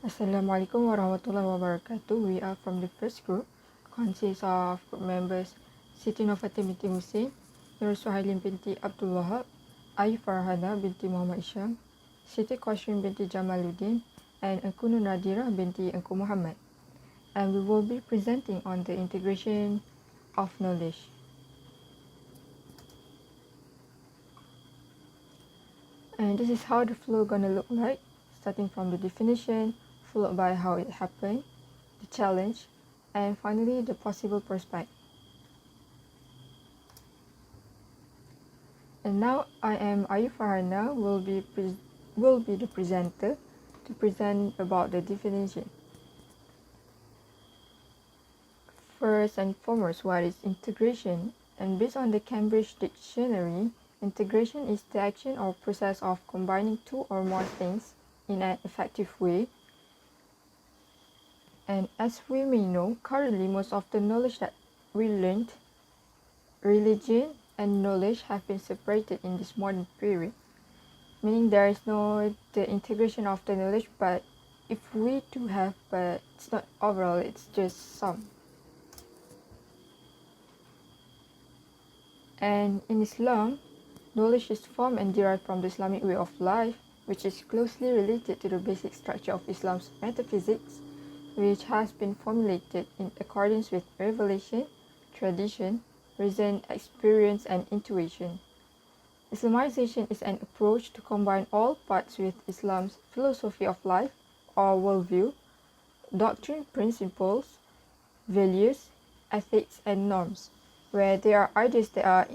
Assalamualaikum warahmatullahi wabarakatuh. We are from the first group, consists of group members Siti Nofatin binti Husin, Nur Suhailin binti Abdul Wahab, Ayu Farhana binti Muhammad Isham, Siti Qashrin binti Jamaluddin, and Engku Nur Nadira binti Engku Muhammad. And we will be presenting on the integration of knowledge. And this is how the flow gonna look like, starting from the definition, followed by how it happened, the challenge, and finally the possible prospect. And now I am Ayu Farhana, will be the presenter to present about the definition. First and foremost, what is integration? And based on the Cambridge Dictionary, integration is the action or process of combining two or more things in an effective way. And as we may know, currently most of the knowledge that we learned, religion and knowledge have been separated in this modern period, meaning there is no the integration of the knowledge, but if we do have, but it's not overall, it's just some. And in Islam, knowledge is formed and derived from the Islamic way of life, which is closely related to the basic structure of Islam's metaphysics, which has been formulated in accordance with revelation, tradition, reason, experience, and intuition. Islamization is an approach to combine all parts with Islam's philosophy of life or worldview, doctrine, principles, values, ethics, and norms, where there are ideas that are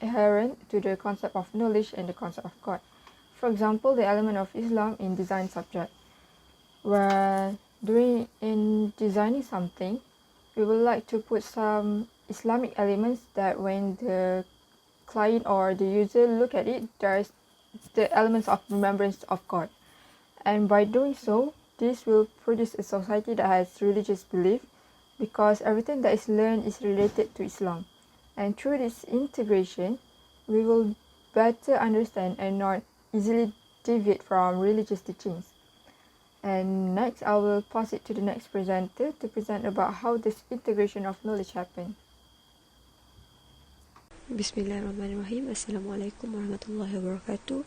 inherent to the concept of knowledge and the concept of God. For example, the element of Islam in design subject, where in designing something, we would like to put some Islamic elements that when the client or the user look at it, there's the elements of remembrance of God. And by doing so, this will produce a society that has religious belief, because everything that is learned is related to Islam. And through this integration, we will better understand and not easily deviate from religious teachings. And next, I will pass it to the next presenter to present about how this integration of knowledge happened. Bismillahirrahmanirrahim. Assalamualaikum warahmatullahi wabarakatuh.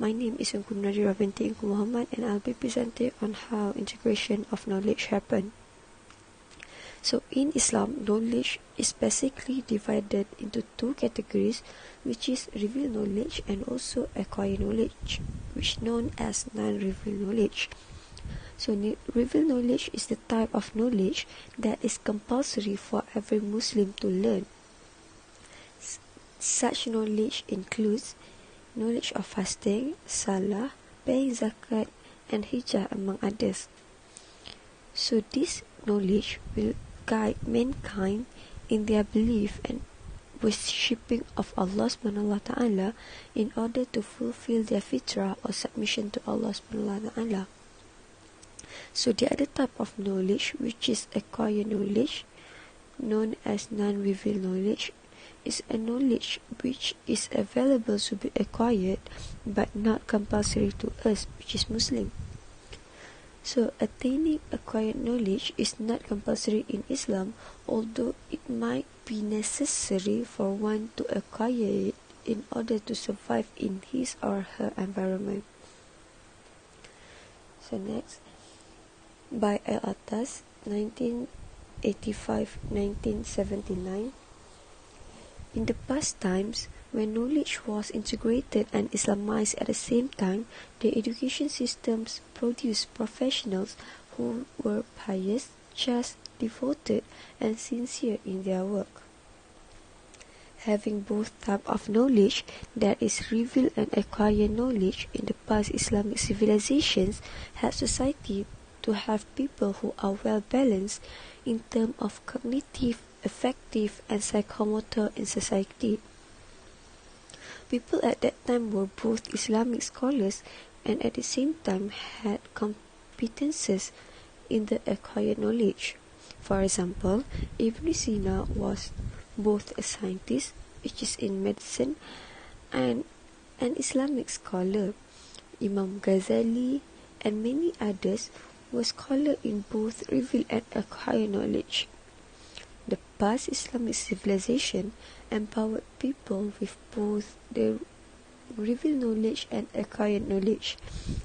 My name is Engku Nur Nadira binti Engku Muhammad, and I'll be presenting on how integration of knowledge happened. So in Islam, knowledge is basically divided into two categories, which is revealed knowledge and also acquired knowledge, which is known as non-revealed knowledge. So revealed knowledge is the type of knowledge that is compulsory for every Muslim to learn. Such knowledge includes knowledge of fasting, salah, paying zakat, and hijrah, among others. So this knowledge will guide mankind in their belief and worshipping of Allah subhanahu wa ta'ala in order to fulfill their fitrah or submission to Allah subhanahu wa ta'ala. So the other type of knowledge, which is acquired knowledge, known as non-revealed knowledge, is a knowledge which is available to be acquired but not compulsory to us, which is Muslim. So attaining acquired knowledge is not compulsory in Islam, although it might be necessary for one to acquire it in order to survive in his or her environment. So next, by Al-Attas, 1985-1979. In the past times, when knowledge was integrated and Islamized at the same time, the education systems produced professionals who were pious, just, devoted, and sincere in their work. Having both types of knowledge, that is revealed and acquired knowledge, in the past Islamic civilizations had society to have people who are well balanced in terms of cognitive, affective, and psychomotor in society. People at that time were both Islamic scholars and at the same time had competences in the acquired knowledge. For example, Ibn Sina was both a scientist, which is in medicine, and an Islamic scholar. Imam Ghazali and many others was scholar in both reveal and acquire knowledge. The past Islamic civilization empowered people with both the reveal knowledge and acquire knowledge.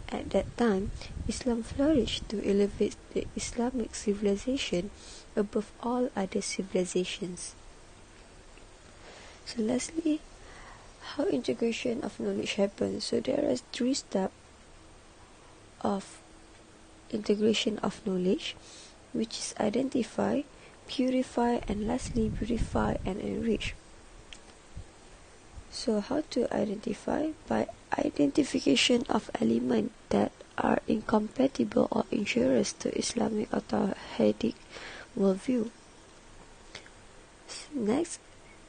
At that time, Islam flourished to elevate the Islamic civilization above all other civilizations. So lastly, how integration of knowledge happens. So there are three steps of integration of knowledge, which is identify, purify, and lastly purify and enrich. So how to identify? By identification of elements that are incompatible or injurious to Islamic authoritative worldview. Next,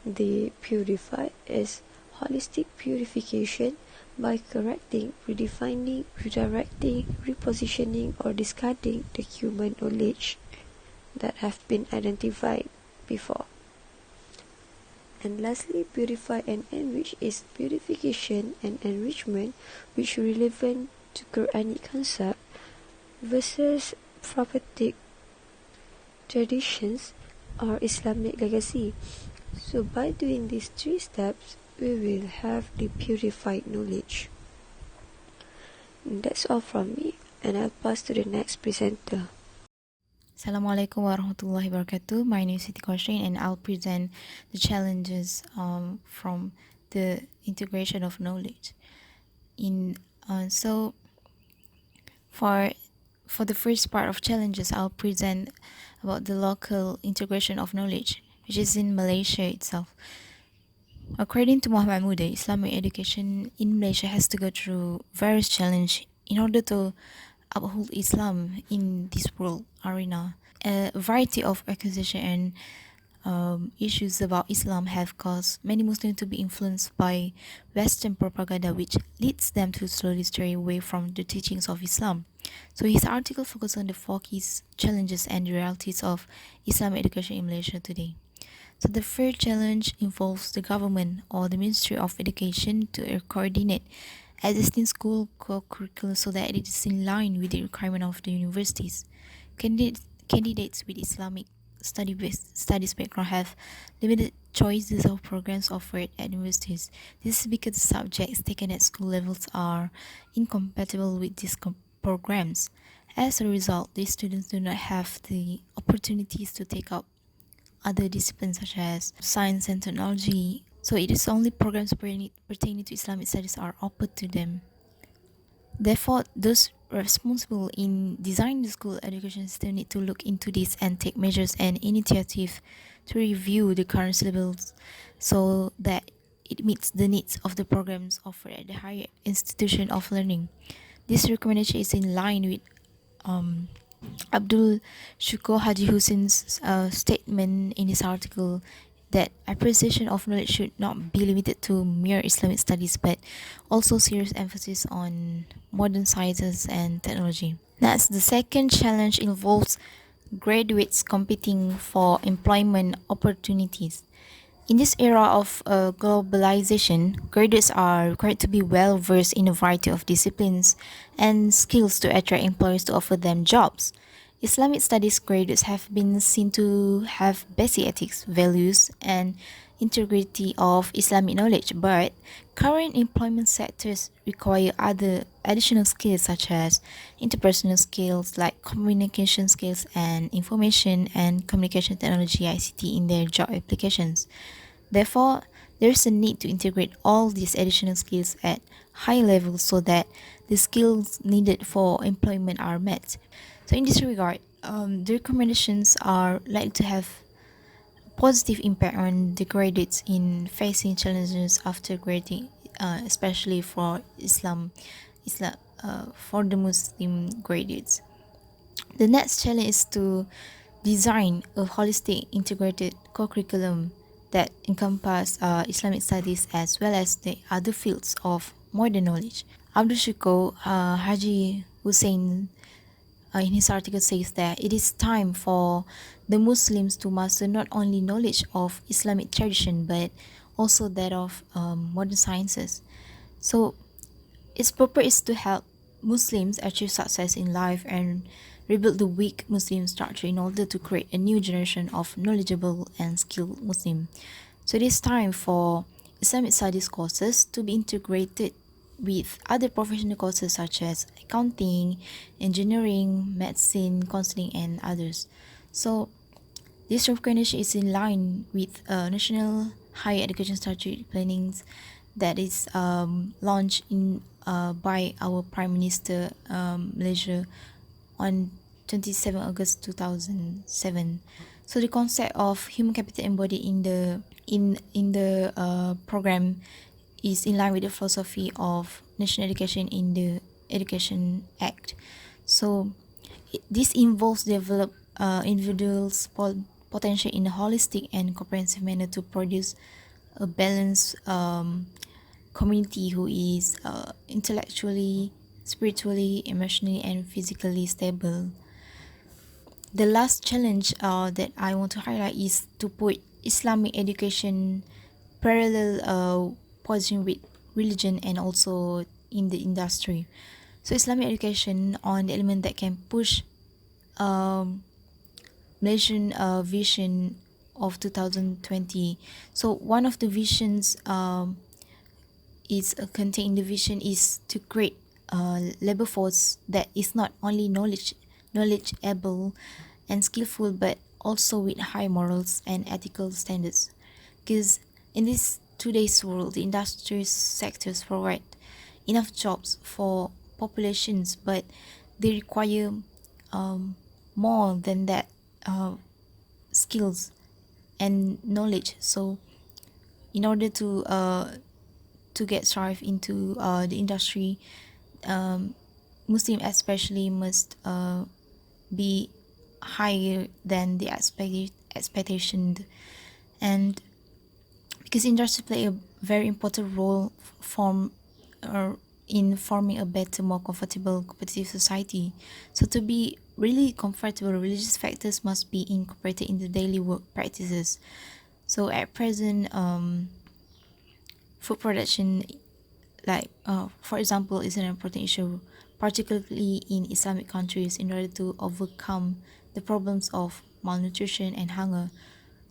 the purify is holistic purification by correcting, redefining, redirecting, repositioning, or discarding the human knowledge that have been identified before. And lastly, purify and enrich is purification and enrichment which relevant to Quranic concept versus prophetic traditions or Islamic legacy. So by doing these three steps, we will have the purified knowledge. And that's all from me, and I'll pass to the next presenter. Assalamualaikum warahmatullahi wabarakatuh. My name is Siti Koshrin and I'll present the challenges from the integration of knowledge. So for the first part of challenges, I'll present about the local integration of knowledge, which is in Malaysia itself. According to Muhammad Muda, Islamic education in Malaysia has to go through various challenges in order to uphold Islam in this world arena. A variety of accusation and issues about Islam have caused many Muslims to be influenced by Western propaganda, which leads them to slowly stray away from the teachings of Islam. So his article focuses on the four key challenges and realities of Islamic education in Malaysia today. So the first challenge involves the government or the Ministry of Education to coordinate existing school curriculum so that it is in line with the requirement of the universities. Candidates with Islamic studies background have limited choices of programs offered at universities. This is because the subjects taken at school levels are incompatible with these programs. As a result, these students do not have the opportunities to take up other disciplines such as science and technology. So it is only programs pertaining to Islamic studies are offered to them. Therefore, those responsible in designing the school education system need to look into this and take measures and initiative to review the current syllabus so that it meets the needs of the programs offered at the higher institution of learning. This recommendation is in line with Abdul Shukur Haji Hussein's statement in his article that appreciation of knowledge should not be limited to mere Islamic studies but also serious emphasis on modern sciences and technology. Next, the second challenge involves graduates competing for employment opportunities. In this era of globalization, graduates are required to be well versed in a variety of disciplines and skills to attract employers to offer them jobs. Islamic studies graduates have been seen to have basic ethics, values, and integrity of Islamic knowledge, but current employment sectors require other additional skills such as interpersonal skills like communication skills and information and communication technology ICT in their job applications. Therefore, there is a need to integrate all these additional skills at high levels so that the skills needed for employment are met. So in this regard, the recommendations are likely to have positive impact on the graduates in facing challenges after graduating, especially for for the Muslim graduates. The next challenge is to design a holistic integrated co-curriculum that encompass Islamic studies as well as the other fields of modern knowledge. Abdul Shukur Haji Hussein in his article says that it is time for the Muslims to master not only knowledge of Islamic tradition but also that of modern sciences. So its purpose is to help Muslims achieve success in life and rebuild the weak Muslim structure in order to create a new generation of knowledgeable and skilled Muslim. So it is time for Islamic studies courses to be integrated with other professional courses such as accounting, engineering, medicine, counseling, and others. So this recognition is in line with national higher education strategic plannings that is launched by our Prime Minister Malaysia on 27 August 2007. So the concept of human capital embodied in the program is in line with the philosophy of national education in the Education Act. So this involves develop individuals' potential in a holistic and comprehensive manner to produce a balanced community who is intellectually, spiritually, emotionally, and physically stable. The last challenge that I want to highlight is to put Islamic education parallel position with religion and also in the industry. So Islamic education on the element that can push um, Malaysian vision of 2020. So one of the visions is contained in the vision is to create a labor force that is not only knowledgeable and skillful but also with high morals and ethical standards. Because in this today's world, the industry sectors provide enough jobs for populations, but they require um, more than that uh, skills and knowledge. So in order to get thrive into the industry, um, Muslim especially must be higher than the expectation, and because industry play a very important role form or in forming a better, more comfortable, competitive society. So to be really comfortable, religious factors must be incorporated in the daily work practices. So at present, food production, like for example, is an important issue, particularly in Islamic countries, in order to overcome the problems of malnutrition and hunger.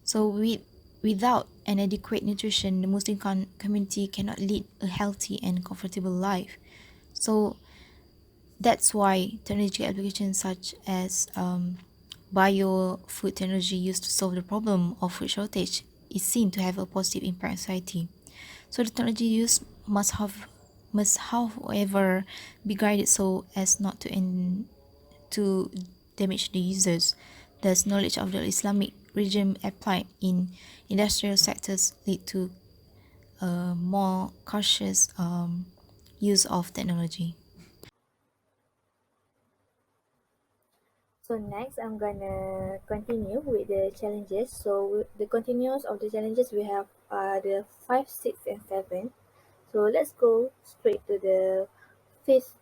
So without an adequate nutrition, the Muslim community cannot lead a healthy and comfortable life. So that's why technology applications such as bio food technology used to solve the problem of food shortage is seen to have a positive impact on society. So the technology used must however be guided so as not to damage the users. Thus, knowledge of the Islamic regime applied in industrial sectors lead to a more cautious use of technology. So next, I'm gonna continue with the challenges. So the continuous of the challenges we have are the 5, 6, and 7. So let's go straight to the fifth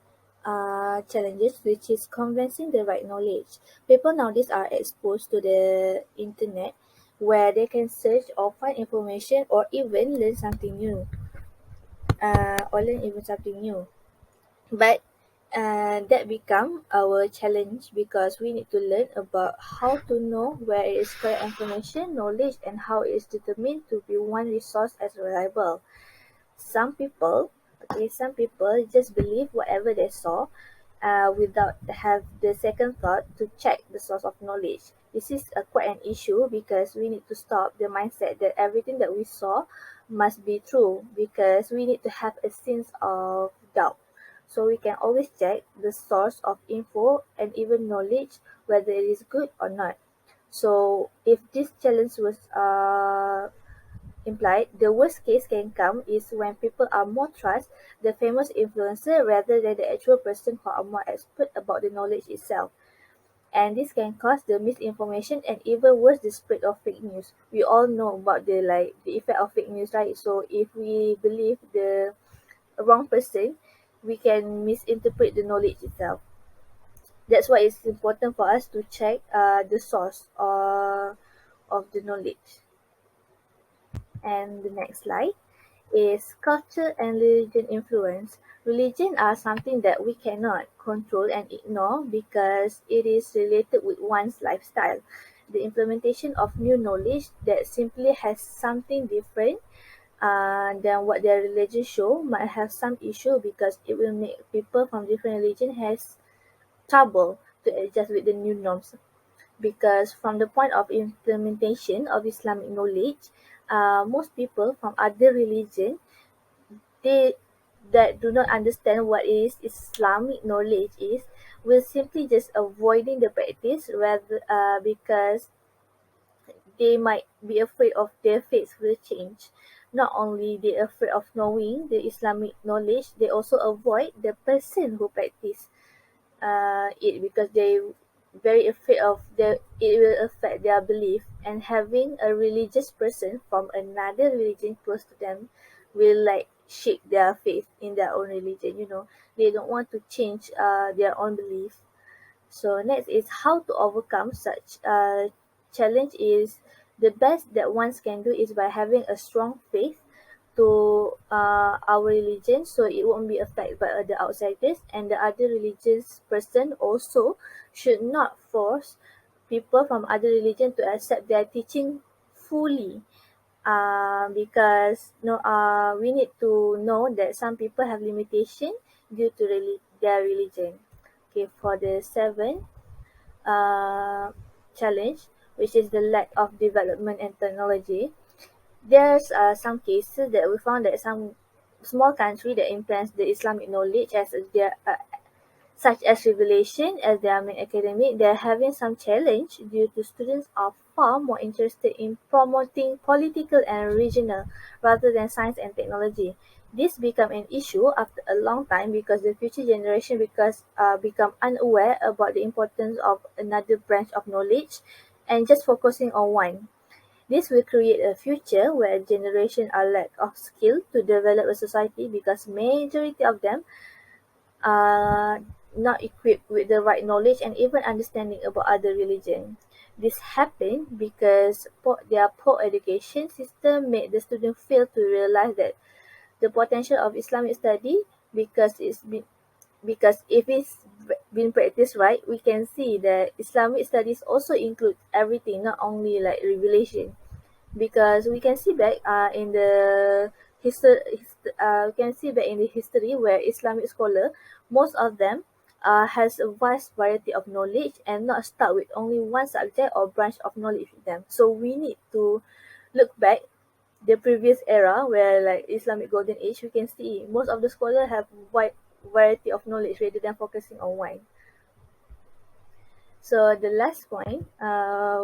challenges, which is convincing the right knowledge. People nowadays are exposed to the internet where they can search or find information or even learn something new. But that become our challenge because we need to learn about how to know where it is correct information, knowledge, and how it is determined to be one resource as reliable. Some people, some people just believe whatever they saw without have the second thought to check the source of knowledge. This is quite an issue because we need to stop the mindset that everything that we saw must be true because we need to have a sense of doubt. So we can always check the source of info and even knowledge whether it is good or not. So if this challenge was implied, the worst case can come is when people are more trust the famous influencer rather than the actual person who are more expert about the knowledge itself. And this can cause the misinformation and even worse the spread of fake news. We all know about the effect of fake news, right? So if we believe the wrong person, we can misinterpret the knowledge itself. That's why it's important for us to check the source of the knowledge. And the next slide. is culture and religion influence. Religion are something that we cannot control and ignore because it is related with one's lifestyle. The implementation of new knowledge that simply has something different than what their religion show might have some issue because it will make people from different religion has trouble to adjust with the new norms. Because from the point of implementation of Islamic knowledge, most people from other religion they that do not understand what is Islamic knowledge is will simply just avoiding the practice rather because they might be afraid of their faith will change. Not only they afraid of knowing the Islamic knowledge, they also avoid the person who practice it because they very afraid of the it will affect their belief, and having a religious person from another religion close to them will like shake their faith in their own religion. They don't want to change their own belief. So next is how to overcome such challenge is the best that one can do is by having a strong faith to our religion so it won't be affected by the outsiders, and the other religious person also should not force people from other religion to accept their teaching fully, because we need to know that some people have limitation due to their religion. Okay, for the seventh challenge, which is the lack of development and technology, there's some cases that we found that some small country that implants the Islamic knowledge as their such as Revelation as their main academic, they're having some challenge due to students are far more interested in promoting political and regional rather than science and technology. This become an issue after a long time because the future generation become unaware about the importance of another branch of knowledge and just focusing on one. This will create a future where generations are lack of skill to develop a society because majority of them are not equipped with the right knowledge and even understanding about other religion. This happened because their poor education system made the student fail to realize that the potential of Islamic study because because if it's been practiced right, we can see that Islamic studies also include everything, not only like revelation, because we can see back in the we can see back in the history where Islamic scholar, most of them has a vast variety of knowledge and not stuck with only one subject or branch of knowledge with them. So we need to look back the previous era where like Islamic golden age. We can see most of the scholar have wide variety of knowledge rather than focusing on one. So the last point,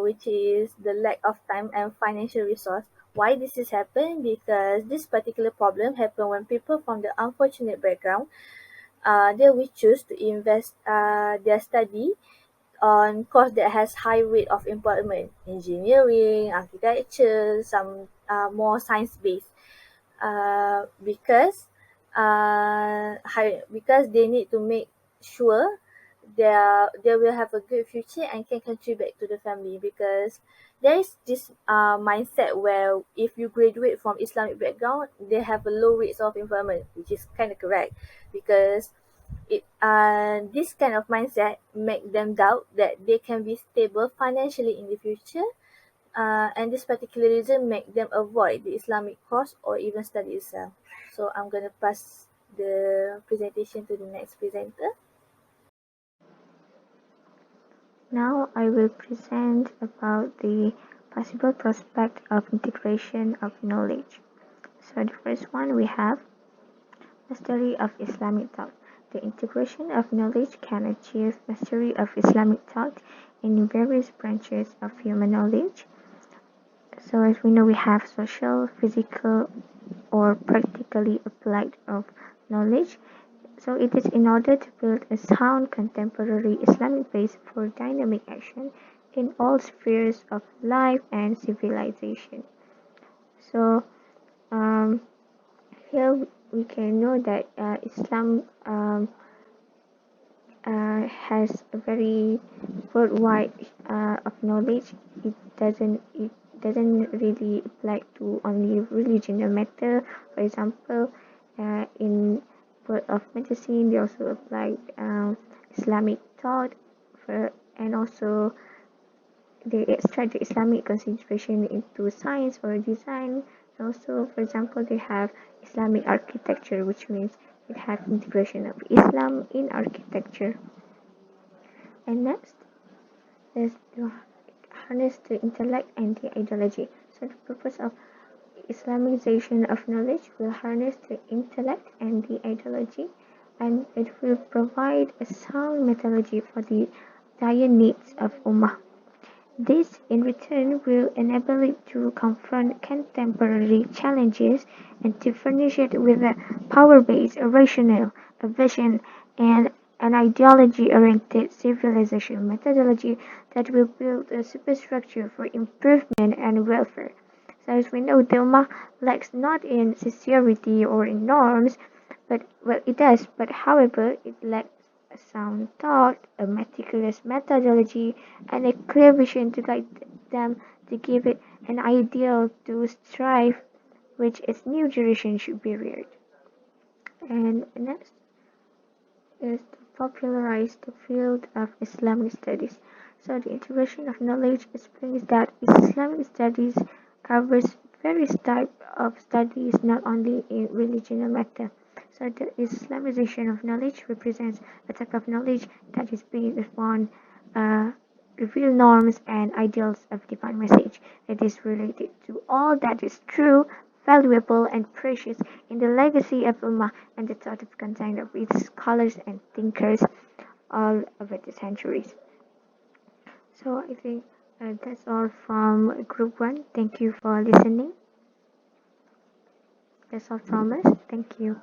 which is the lack of time and financial resource. Why this is happened? Because this particular problem happen when people from the unfortunate background, they will choose to invest their study on course that has high rate of employment, engineering, architecture, some more science based because because they need to make sure they will have a good future and can contribute to the family, because there is this mindset where if you graduate from Islamic background they have a low rates of employment, which is kind of correct because this kind of mindset make them doubt that they can be stable financially in the future, and this particular reason make them avoid the Islamic course or even study itself. So I'm gonna pass the presentation to the next presenter. Now I will present about the possible prospect of integration of knowledge. So the first one we have mastery of Islamic thought. The integration of knowledge can achieve mastery of Islamic thought in various branches of human knowledge. So as we know, we have social, physical, or practically applied of knowledge. So it is in order to build a sound contemporary Islamic base for dynamic action in all spheres of life and civilization. So um, here we can know that Islam has a very worldwide of knowledge. It doesn't really apply to only religion or matter. For example, in world of medicine, they also applied Islamic thought and also they extract the Islamic consideration into science or design. Also, for example, they have Islamic architecture, which means it has integration of Islam in architecture. And next is to harness the intellect and the ideology. So the purpose of Islamization of knowledge will harness the intellect and the ideology, and it will provide a sound methodology for the dire needs of Ummah. This, in return, will enable it to confront contemporary challenges and to furnish it with a power base, a rationale, a vision, and an ideology oriented civilization methodology that will build a superstructure for improvement and welfare. So, as we know, Dilma lacks not in sincerity or in norms, but well, it does, but however, it lacks a sound thought, a meticulous methodology, and a clear vision to guide them to give it an ideal to strive which its new generation should be reared. And next is to popularize the field of Islamic studies. So the integration of knowledge explains that Islamic studies covers various types of studies not only in religion matter. So the Islamization of knowledge represents a type of knowledge that is based upon uh, revealed norms and ideals of divine message. It is related to all that is true, valuable, and precious in the legacy of Ummah and the thought of content of its scholars and thinkers all over the centuries. So I think that's all from Group 1. Thank you for listening. That's all from us. Thank you.